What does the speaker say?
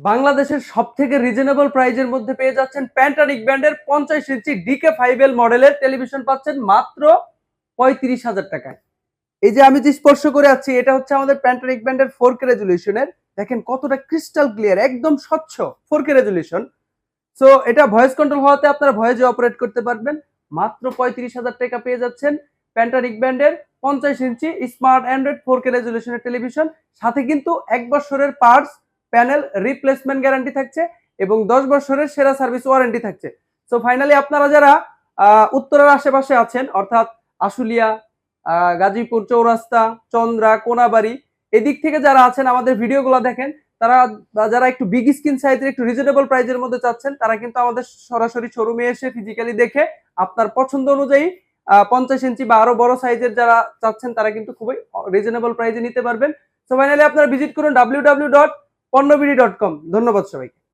বাংলাদেশের সবথেকে রিজনেবল প্রাইজের মধ্যে পেয়ে যাচ্ছেন প্যান্টানিক ব্র্যান্ডের 50 ইঞ্চি DK5L মডেলের টেলিভিশন পাচ্ছেন মাত্র 35,000 টাকায়। এই যে আমি যে স্পর্শ করে আছি এটা হচ্ছে আমাদের প্যান্টানিক ব্র্যান্ডের 4K রেজুলেশনের। দেখেন কতটা ক্রিস্টাল ক্লিয়ার, একদম স্বচ্ছ 4K রেজুলেশন। সো এটা ভয়েস কন্ট্রোল হওয়াতে আপনারা ভয়েসে অপারেট করতে পারবেন। মাত্র 35,000 টাকা পেয়ে যাচ্ছেন প্যান্টানিক ব্র্যান্ডের 50 ইঞ্চি স্মার্ট অ্যান্ড্রয়েড 4K রেজুলেশনের টেলিভিশন। সাথে কিন্তু 1 বছরের পার্টস প্যানেল রিপ্লেসমেন্ট গ্যারান্টি থাকছে এবং 10 বছরের সেরা সার্ভিস ওয়ারেন্টি থাকছে। সো ফাইনালি আপনারা যারা উত্তরের আশেপাশে আছেন অর্থাৎ আশুলিয়া, গাজীপুর চৌরাস্তা, চন্দ্রা, কোনাবাড়ি এদিক থেকে যারা আছেন আমাদের ভিডিওগুলো দেখেন, তারা যারা একটু বিগ স্ক্রিন সাইজের একটু রিজনেবল প্রাইজের মধ্যে চাচ্ছেন তারা কিন্তু আমাদের সরাসরি শোরুমে এসে ফিজিক্যালি দেখে আপনার পছন্দ অনুযায়ী 50 ইঞ্চি বা আরো বড় সাইজের যারা চাচ্ছেন তারা কিন্তু খুবই রিজনেবল প্রাইজে নিতে পারবেন। সো ফাইনালি আপনারা ভিজিট করুন www.ponnobidi.com। ধন্যবাদ সবাইকে।